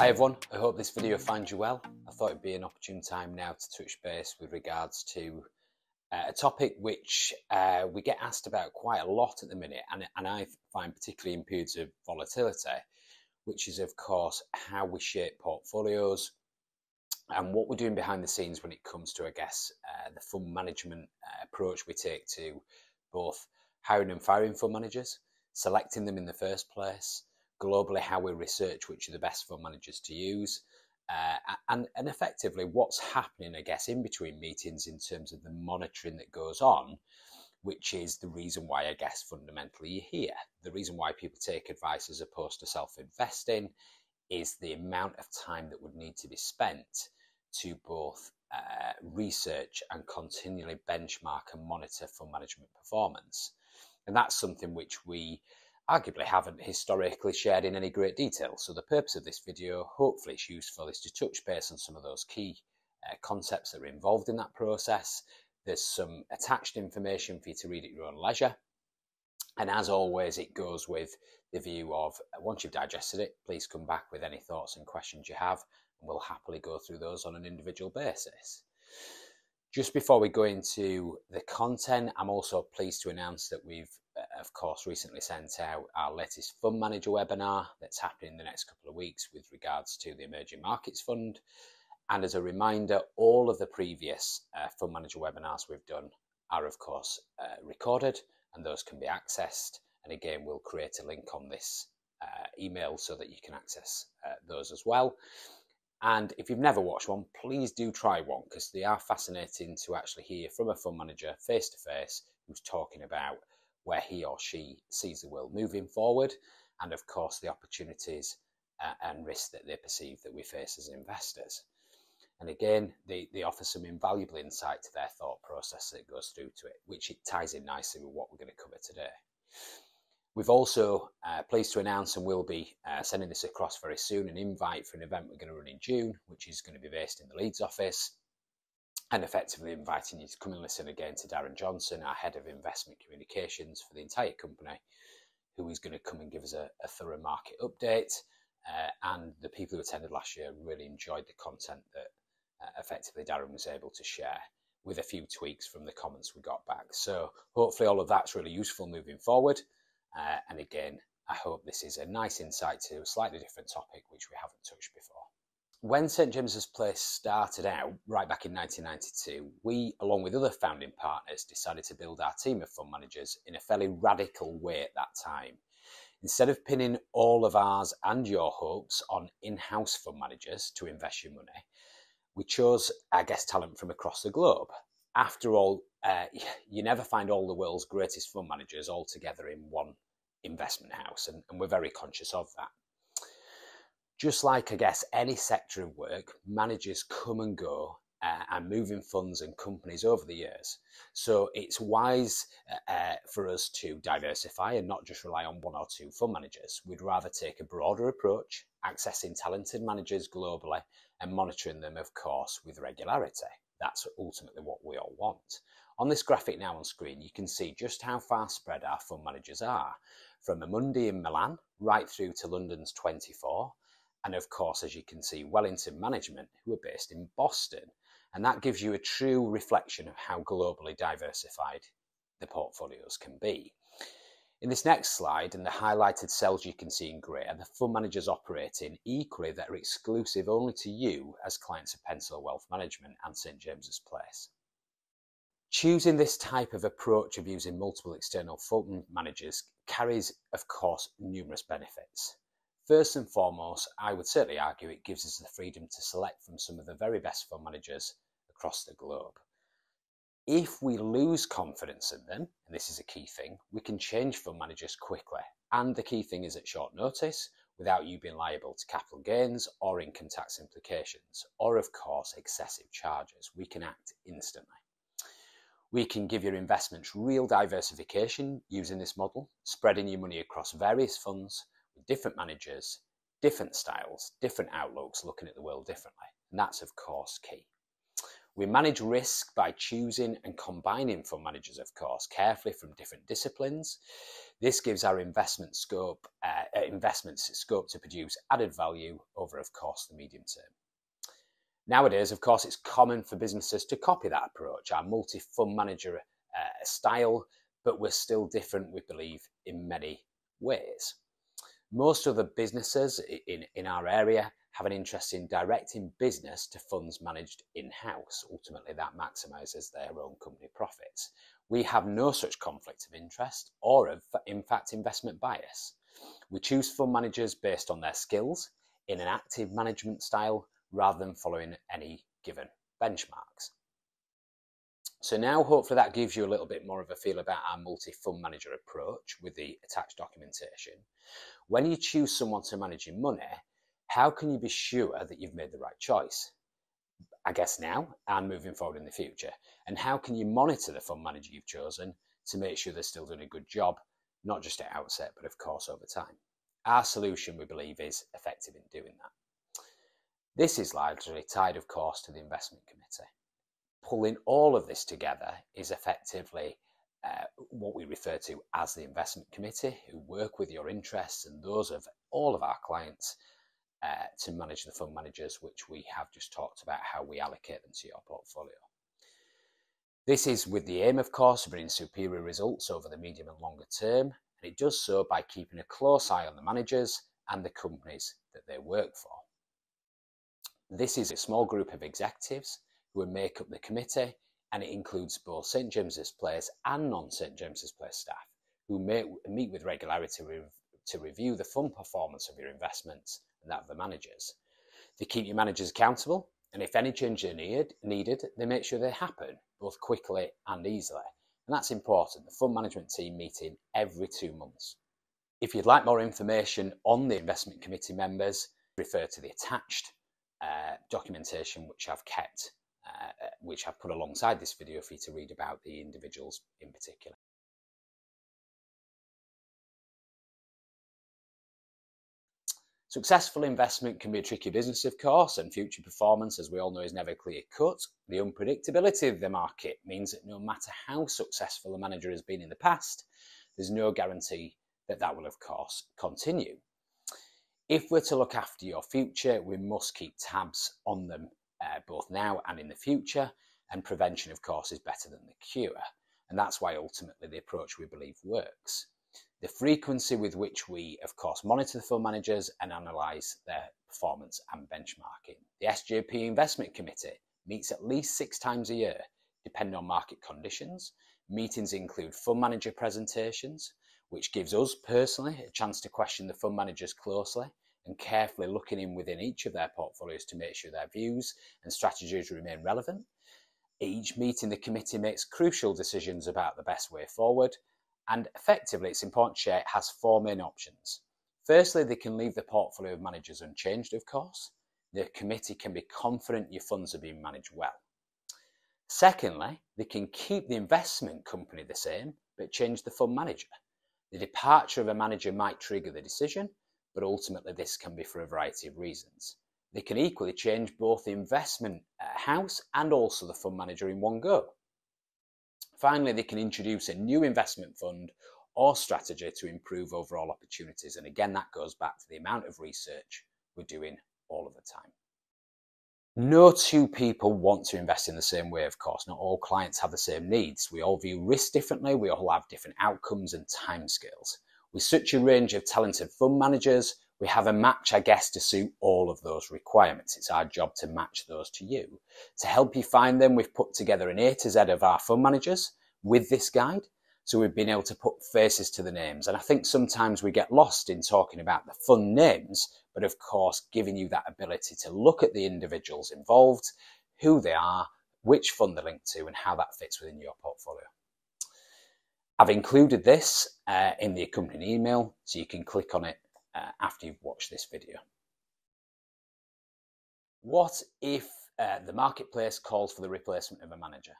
Hi everyone, I hope this video finds you well. I thought it'd be an opportune time now to touch base with regards to a topic which we get asked about quite a lot at the minute, and I find particularly in periods of volatility, which is of course how we shape portfolios and what we're doing behind the scenes when it comes to, I guess, the fund management approach we take to both hiring and firing fund managers, selecting them in the first place, globally how we research which are the best fund managers to use, and effectively what's happening, I guess, in between meetings in terms of the monitoring that goes on, which is the reason why, I guess, fundamentally you're here. The reason why people take advice as opposed to self-investing is the amount of time that would need to be spent to both research and continually benchmark and monitor fund management performance. And that's something which we arguably haven't historically shared in any great detail. So the purpose of this video, hopefully it's useful, is to touch base on some of those key concepts that are involved in that process. There's some attached information for you to read at your own leisure. And as always, it goes with the view of, once you've digested it, please come back with any thoughts and questions you have, and we'll happily go through those on an individual basis. Just before we go into the content, I'm also pleased to announce that we've, of course, recently sent out our latest Fund Manager webinar that's happening in the next couple of weeks with regards to the Emerging Markets Fund. And as a reminder, all of the previous Fund Manager webinars we've done are, of course, recorded, and those can be accessed. And again, we'll create a link on this email so that you can access those as well. And if you've never watched one, please do try one, because they are fascinating to actually hear from a fund manager face to face who's talking about where he or she sees the world moving forward, and of course the opportunities and risks that they perceive that we face as investors. And again, they offer some invaluable insight to their thought process that goes through to it, which it ties in nicely with what we're going to cover today. We've also pleased to announce, and we'll be sending this across very soon, an invite for an event we're going to run in June, which is going to be based in the Leeds office, and effectively inviting you to come and listen again to Darren Johnson, our Head of Investment Communications for the entire company, who is going to come and give us a thorough market update. And the people who attended last year really enjoyed the content that effectively Darren was able to share, with a few tweaks from the comments we got back. So hopefully all of that's really useful moving forward. And again, I hope this is a nice insight to a slightly different topic which we haven't touched before. When St James's Place started out, right back in 1992, we, along with other founding partners, decided to build our team of fund managers in a fairly radical way at that time. Instead of pinning all of ours and your hopes on in-house fund managers to invest your money, we chose, I guess, talent from across the globe. After all, you never find all the world's greatest fund managers all together in one investment house, and we're very conscious of that. Just like, I guess, any sector of work, managers come and go and move in funds and companies over the years. So it's wise for us to diversify and not just rely on one or two fund managers. We'd rather take a broader approach, accessing talented managers globally and monitoring them, of course, with regularity. That's ultimately what we all want. On this graphic now on screen, you can see just how far spread our fund managers are, from Amundi in Milan right through to London's 24, and of course, as you can see, Wellington Management, who are based in Boston. And that gives you a true reflection of how globally diversified the portfolios can be. In this next slide, and the highlighted cells you can see in grey, are the fund managers operating equally that are exclusive only to you as clients of Pentelow Wealth Management and St James's Place. Choosing this type of approach of using multiple external fund managers carries, of course, numerous benefits. First and foremost, I would certainly argue it gives us the freedom to select from some of the very best fund managers across the globe. If we lose confidence in them, and this is a key thing, we can change fund managers quickly. And the key thing is at short notice, without you being liable to capital gains or income tax implications, or of course excessive charges. We can act instantly. We can give your investments real diversification using this model, spreading your money across various funds with different managers, different styles, different outlooks, looking at the world differently. And that's, of course, key. We manage risk by choosing and combining fund managers, of course, carefully from different disciplines. This gives our investments scope to produce added value over, of course, the medium term. Nowadays, of course, it's common for businesses to copy that approach, our multi-fund manager style, but we're still different, we believe, in many ways. Most other businesses in our area have an interest in directing business to funds managed in-house. Ultimately, that maximises their own company profits. We have no such conflict of interest or, in fact, investment bias. We choose fund managers based on their skills in an active management style rather than following any given benchmarks. So now hopefully that gives you a little bit more of a feel about our multi-fund manager approach with the attached documentation. When you choose someone to manage your money, how can you be sure that you've made the right choice? I guess now and moving forward in the future. And how can you monitor the fund manager you've chosen to make sure they're still doing a good job, not just at outset, but of course over time? Our solution, we believe, is effective in doing that. This is largely tied, of course, to the investment committee. Pulling all of this together is effectively what we refer to as the investment committee, who work with your interests and those of all of our clients to manage the fund managers, which we have just talked about how we allocate them to your portfolio. This is with the aim, of course, of bringing superior results over the medium and longer term, and it does so by keeping a close eye on the managers and the companies that they work for. This is a small group of executives who make up the committee, and it includes both St James's Place and non-St James's Place staff who meet with regularity to review the fund performance of your investments and that of the managers. They keep your managers accountable, and if any changes are needed, they make sure they happen both quickly and easily. And that's important. The fund management team meeting every 2 months. If you'd like more information on the investment committee members, refer to the attached documentation which I've put alongside this video for you to read about the individuals in particular. Successful investment can be a tricky business, of course, and future performance, as we all know, is never clear-cut. The unpredictability of the market means that no matter how successful a manager has been in the past, there's no guarantee that that will, of course, continue. If we're to look after your future, we must keep tabs on them both now and in the future, and prevention, of course, is better than the cure. And that's why ultimately the approach we believe works. The frequency with which we, of course, monitor the fund managers and analyse their performance and benchmarking. The SJP Investment Committee meets at least 6 times a year, depending on market conditions. Meetings include fund manager presentations, which gives us personally a chance to question the fund managers closely and carefully looking in within each of their portfolios to make sure their views and strategies remain relevant. At each meeting, the committee makes crucial decisions about the best way forward, and effectively it's important to share it has 4 main options. Firstly, they can leave the portfolio of managers unchanged, of course. The committee can be confident your funds are being managed well. Secondly, they can keep the investment company the same, but change the fund manager. The departure of a manager might trigger the decision, but ultimately this can be for a variety of reasons. They can equally change both the investment house and also the fund manager in one go. Finally, they can introduce a new investment fund or strategy to improve overall opportunities. And again, that goes back to the amount of research we're doing all of the time. No 2 people want to invest in the same way, of course. Not all clients have the same needs. We all view risk differently. We all have different outcomes and timescales. With such a range of talented fund managers, we have a match, I guess, to suit all of those requirements. It's our job to match those to you. To help you find them, we've put together an A to Z of our fund managers with this guide. So we've been able to put faces to the names. And I think sometimes we get lost in talking about the fund names, but of course, giving you that ability to look at the individuals involved, who they are, which fund they're linked to, and how that fits within your portfolio. I've included this in the accompanying email, so you can click on it after you've watched this video. What if the marketplace calls for the replacement of a manager?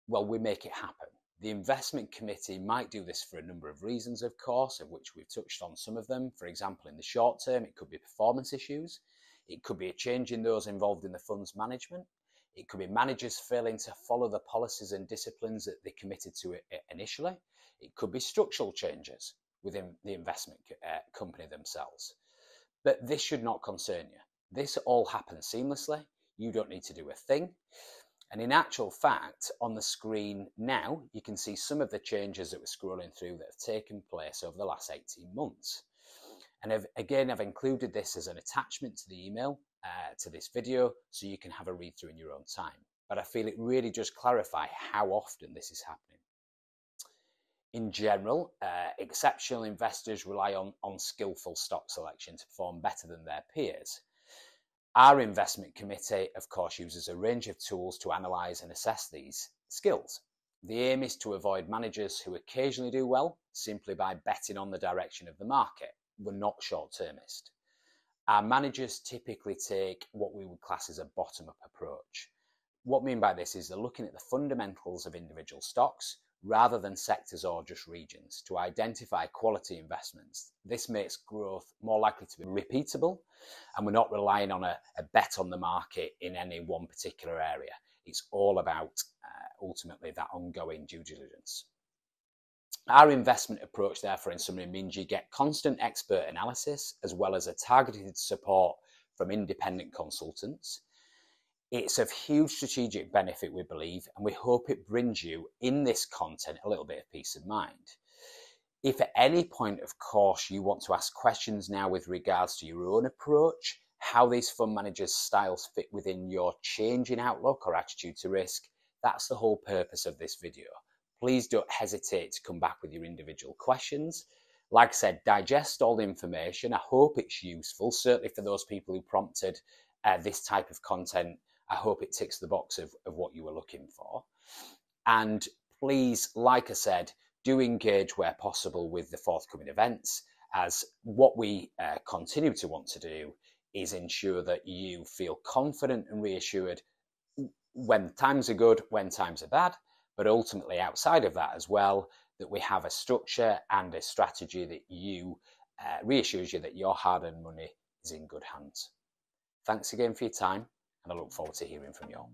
Well, we make it happen. The investment committee might do this for a number of reasons, of course, of which we've touched on some of them. For example, in the short term, it could be performance issues. It could be a change in those involved in the fund's management. It could be managers failing to follow the policies and disciplines that they committed to initially. It could be structural changes within the investment company themselves. But this should not concern you. This all happens seamlessly. You don't need to do a thing. And in actual fact, on the screen now, you can see some of the changes that we're scrolling through that have taken place over the last 18 months. And I've included this as an attachment to the email to this video, so you can have a read through in your own time. But I feel it really does clarify how often this is happening. In general, exceptional investors rely on skillful stock selection to perform better than their peers. Our investment committee, of course, uses a range of tools to analyse and assess these skills. The aim is to avoid managers who occasionally do well simply by betting on the direction of the market. We're not short-termist. Our managers typically take what we would class as a bottom-up approach. What I mean by this is they're looking at the fundamentals of individual stocks rather than sectors or just regions to identify quality investments. This makes growth more likely to be repeatable, and we're not relying on a bet on the market in any one particular area. It's all about ultimately that ongoing due diligence. Our investment approach, therefore, in summary, means you get constant expert analysis as well as a targeted support from independent consultants. It's of huge strategic benefit, we believe, and we hope it brings you, in this content, a little bit of peace of mind. If at any point, of course, you want to ask questions now with regards to your own approach, how these fund managers' styles fit within your changing outlook or attitude to risk, that's the whole purpose of this video. Please don't hesitate to come back with your individual questions. Like I said, digest all the information. I hope it's useful, certainly for those people who prompted this type of content. I hope it ticks the box of what you were looking for. And please, like I said, do engage where possible with the forthcoming events, as what we continue to want to do is ensure that you feel confident and reassured when times are good, when times are bad, but ultimately outside of that as well, that we have a structure and a strategy that reassures you that your hard-earned money is in good hands. Thanks again for your time, and I look forward to hearing from you all.